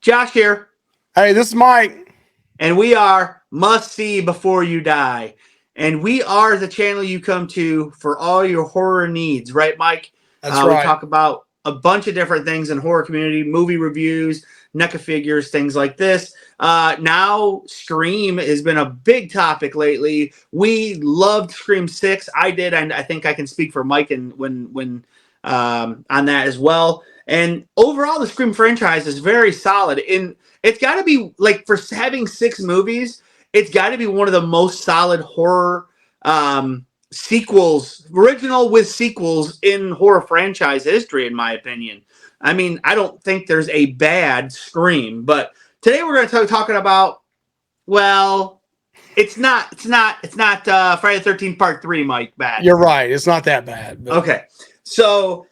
Josh here, Hey, this is Mike. and we are Must See Before You Die. And we are the channel you come to for all your horror needs, right, Mike? That's We right. talk about a bunch of different things in horror community, movie reviews, NECA figures, things like this. Now, Scream has been a big topic lately. We loved Scream 6. I did, and I think I can speak for Mike and when on that as well. And overall, the Scream franchise is very solid. It's got to be like for having six movies, it's got to be one of the most solid horror sequels, original with sequels in horror franchise history, in my opinion. I mean, I don't think there's a bad Scream, but today we're going to be talking about. Well, it's not Friday the 13th Part 3, Mike. Bad. You're right. It's not that bad. But Okay, so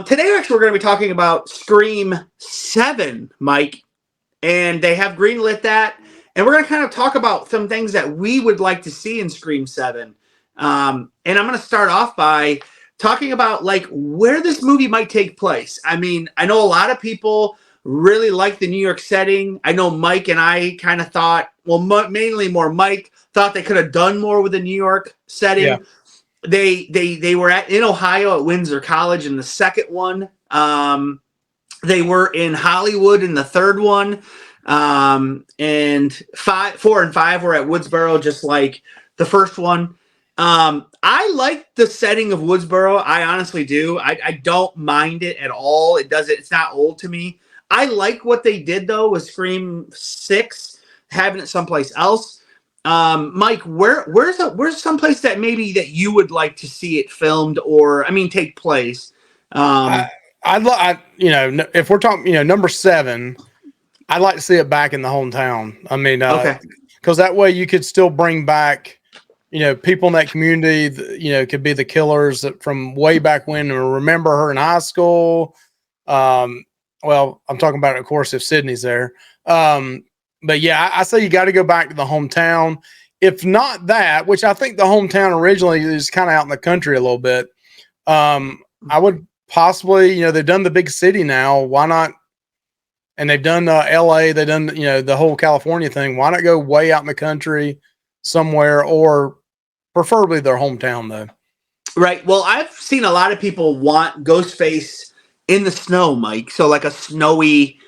today actually we're going to be talking about Scream 7, Mike, and they have greenlit that. And we're going to kind of talk about some things that we would like to see in Scream 7. And I'm going to start off by talking about like where this movie might take place. I mean, I know a lot of people really like the New York setting. I know Mike and I kind of thought, well, mainly more Mike thought they could have done more with the New York yeah, setting. They were in Ohio at Windsor College in the second one. They were in Hollywood in the third one. And 4 and 5 were at Woodsboro, just like the first one. I like the setting of Woodsboro. I honestly do. I don't mind it at all. It's not old to me. I like what they did though with Scream 6, having it someplace else. Mike, where's someplace that maybe that you would like to see it filmed or take place? I, if we're talking, number 7, I'd like to see it back in the hometown. I mean, Okay. because that way you could still bring back, people in that community. Could be the killers from way back when, or remember her in high school. Well, I'm talking about, of course, if Sydney's there. But yeah, I say you got to go back to the hometown. If not that, which I think the hometown originally is kind of out in the country a little bit. I would possibly, they've done the big city now. Why not? And they've done LA. They've done, the whole California thing. Why not go way out in the country somewhere, or preferably their hometown though? Right. Well, I've seen a lot of people want Ghostface in the snow, Mike. So like a snowy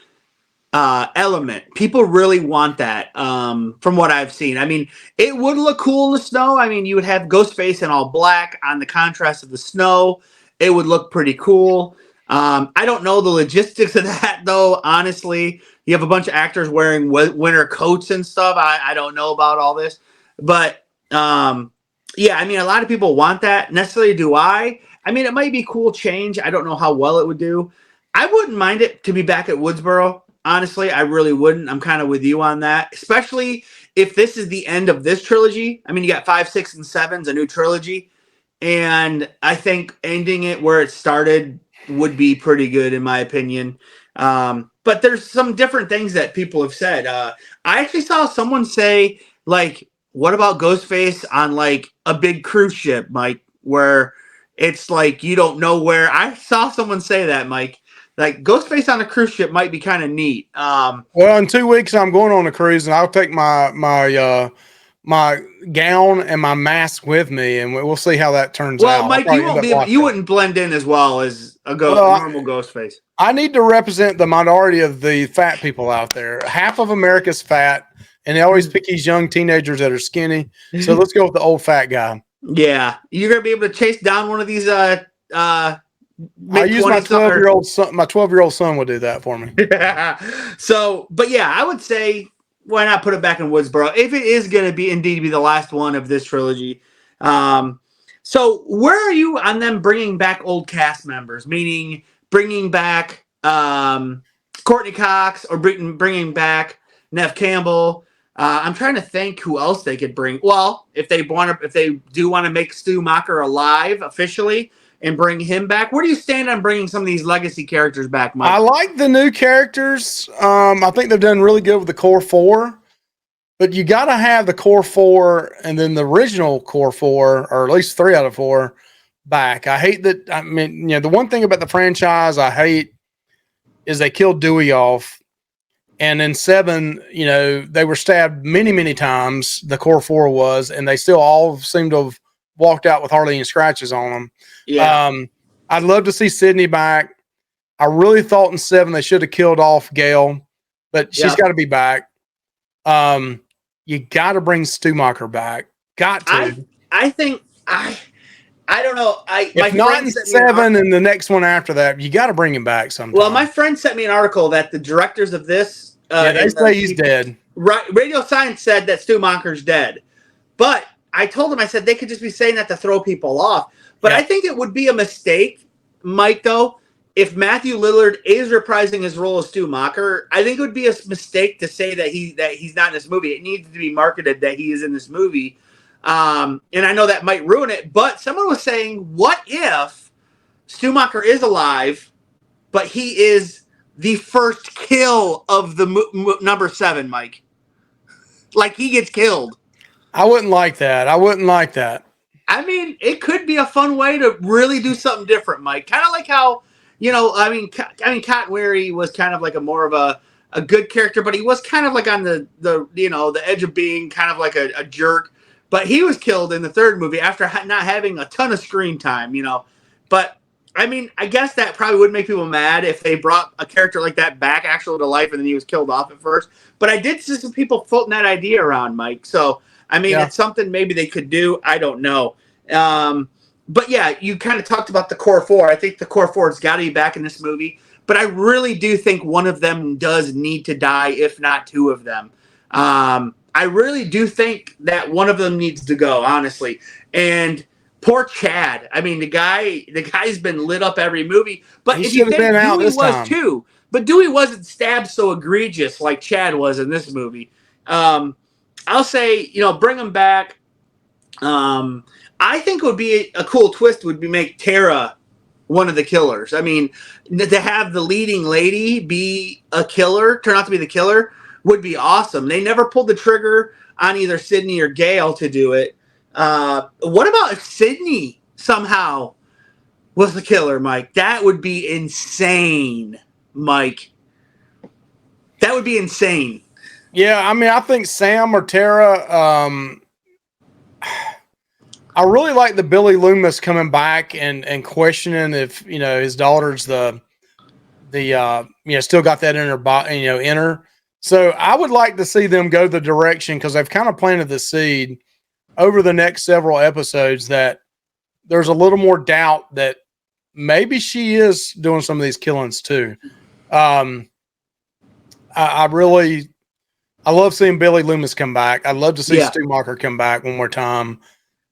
element. People really want that. From what I've seen, I mean, it would look cool in the snow. I mean, you would have Ghostface in all black on the contrast of the snow. It would look pretty cool. I don't know the logistics of that though. Honestly, you have a bunch of actors wearing winter coats and stuff. I don't know about all this, but yeah, I mean, a lot of people want that. Necessarily, do I? I mean, it might be cool change. I don't know how well it would do. I wouldn't mind it to be back at Woodsboro. Honestly, I really wouldn't. I'm kind of with you on that, especially if this is the end of this trilogy. I mean, you got 5, 6, and 7's a new trilogy, and I think ending it where it started would be pretty good in my opinion. But there's some different things that people have said. I actually saw someone say, like, what about Ghostface on like a big cruise ship, Mike, where it's like you don't know where. I saw someone say that, Mike. Like Ghostface on a cruise ship might be kind of neat. Well, in 2 weeks, I'm going on a cruise, and I'll take my gown and my mask with me, and we'll see how that turns Well, out. Mike, you wouldn't blend in as well as a normal Ghostface. I need to represent the minority of the fat people out there. Half of America's fat, and they always pick these young teenagers that are skinny. So let's go with the old fat guy. Yeah, you're gonna be able to chase down one of these. I use my 12-year-old son. My 12-year-old son will do that for me. So, but yeah, I would say why not put it back in Woodsboro if it is going to be indeed be the last one of this trilogy. So where are you on them bringing back old cast members? Meaning bringing back Courtney Cox or bringing back Nev Campbell. I'm trying to think who else they could bring. Well, if they do want to make Stu Macher alive officially and bring him back, where do you stand on bringing some of these legacy characters back, Mike? I like the new characters. I think they've done really good with the core 4, but you got to have the core 4 and then the original core 4, or at least 3 out of 4 back. I hate that. I mean, the one thing about the franchise I hate is they killed Dewey off. And in 7, they were stabbed many, many times. The core 4 was, and they still all seem to have walked out with hardly any scratches on them. Yeah. I'd love to see Sydney back. I really thought in 7 they should have killed off Gail, but she's got to be back. You got to bring Stumacher back. Got to. I think I don't know. My If not friend in sent me an 7 and the next one after that, you got to bring him back sometime. Well, my friend sent me an article that the directors of this they say he's dead. Radio Science said that Stumacher's dead, but I told him, I said they could just be saying that to throw people off. But I think it would be a mistake, Mike, though, if Matthew Lillard is reprising his role as Stumacher. I think it would be a mistake to say that he's not in this movie. It needs to be marketed that he is in this movie. And I know that might ruin it, but someone was saying, what if Stumacher is alive, but he is the first kill of the number 7, Mike? Like, he gets killed. I wouldn't like that. I mean, it could be a fun way to really do something different, Mike. Kind of like how, Cotton Weary was kind of like a more of a good character, but he was kind of like on the edge of being kind of like a jerk. But he was killed in the 3rd movie after not having a ton of screen time, But, I mean, I guess that probably would make people mad if they brought a character like that back actually to life and then he was killed off at first. But I did see some people floating that idea around, Mike. So, I mean, it's something maybe they could do. I don't know. But, yeah, you kind of talked about the core 4. I think the core 4 has got to be back in this movie. But I really do think one of them does need to die, if not 2 of them. I really do think that one of them needs to go, honestly. And poor Chad. I mean, the guy's been lit up every movie. But he if you think Dewey was time. too, but Dewey wasn't stabbed so egregious like Chad was in this movie. I'll say, bring him back. I think would be a cool twist would be make Tara one of the killers. I mean, to have the leading lady be a killer, turn out to be the killer, would be awesome. They never pulled the trigger on either Sydney or Gail to do it. What about if Sydney somehow was the killer, Mike? That would be insane, Mike. That would be insane. Yeah, I mean, I think Sam or Tara. I really like the Billy Loomis coming back and questioning if his daughter's still got that in her body, in her. So I would like to see them go the direction, because they've kind of planted the seed over the next several episodes that there's a little more doubt that maybe she is doing some of these killings too. I love seeing Billy Loomis come back. I'd love to see Stumacher come back one more time.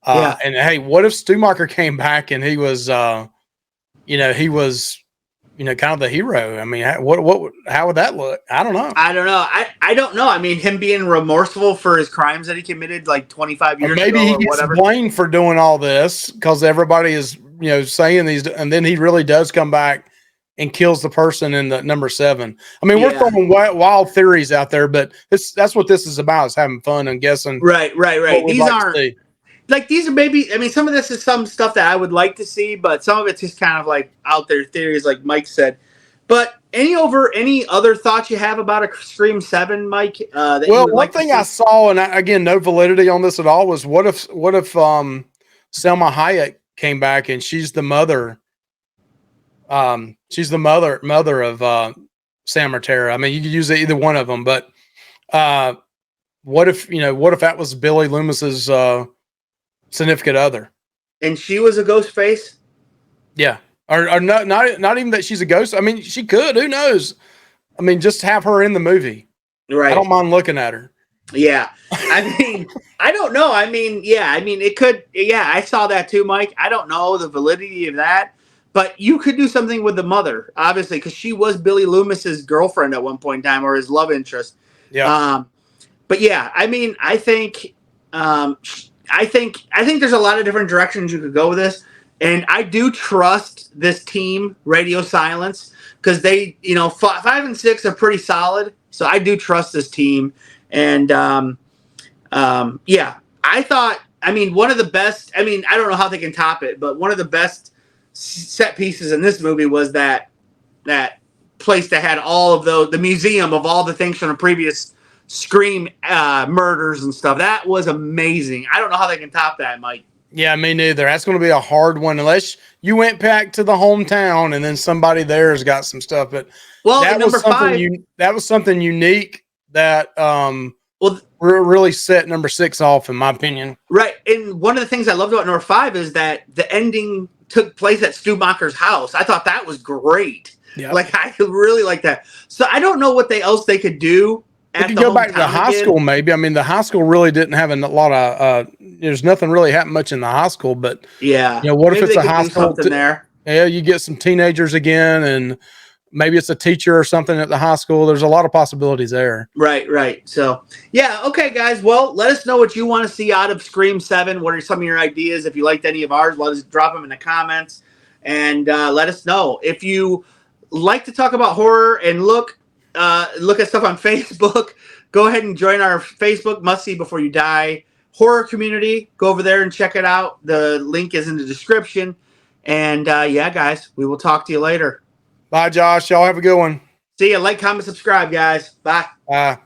And hey, what if Stumacher came back and he was, kind of the hero? I mean, how would that look? I don't know. I don't know. I mean, him being remorseful for his crimes that he committed like 25 years ago or maybe he gets blamed for doing all this because everybody is, saying these, and then he really does come back and kills the person in the number 7. I mean, we're throwing wild theories out there, but that's what this is about, is having fun and guessing. Right. These are maybe, I mean, some of this is some stuff that I would like to see, but some of it's just kind of like out there theories, like Mike said. But any other thoughts you have about a Scream 7, Mike? One thing I saw, and again, no validity on this at all, was what if Selma Hayek came back and she's the mother. She's the mother of Sam or Tara. I mean, you could use either one of them, but what if that was Billy Loomis's significant other, and she was a ghost face? Yeah, or not even that she's a ghost. I mean, she could. Who knows? I mean, just have her in the movie. Right. I don't mind looking at her. Yeah. I mean, I don't know. I mean, yeah. I mean, it could. Yeah, I saw that too, Mike. I don't know the validity of that, but you could do something with the mother, obviously, because she was Billy Loomis's girlfriend at one point in time, or his love interest. Yeah. But yeah, I mean, I think there's a lot of different directions you could go with this, and I do trust this team, Radio Silence, because they, 5 and 6 are pretty solid. So I do trust this team, and I thought, I mean, one of the best. I mean, I don't know how they can top it, but one of the best set pieces in this movie was that place that had all of the museum of all the things from the previous Scream murders and stuff. That was amazing. I don't know how they can top that, Mike. Yeah, me neither. That's going to be a hard one unless you went back to the hometown and then somebody there has got some stuff. But well, that was something that was something unique that well really set number 6 off, in my opinion. Right, and one of the things I loved about number 5 is that the ending took place at Stumacher's house. I thought that was great. Yeah, like I really like that. So I don't know what else they could do. They could go back to the high school, maybe. I mean, the high school really didn't have a lot of. There's nothing really happened much in the high school, but yeah, what if it's a high school there? Yeah, you get some teenagers again, and maybe it's a teacher or something at the high school. There's a lot of possibilities there. Right. So yeah, okay, guys. Well, let us know what you want to see out of Scream 7. What are some of your ideas? If you liked any of ours, let us drop them in the comments, and let us know if you like to talk about horror and look at stuff on Facebook. Go ahead and join our Facebook Must See Before You Die horror community. Go over there and check it out. The link is in the description. And yeah, guys, we will talk to you later. Bye, Josh. Y'all have a good one. See ya. Like, comment, subscribe, guys. Bye. Bye.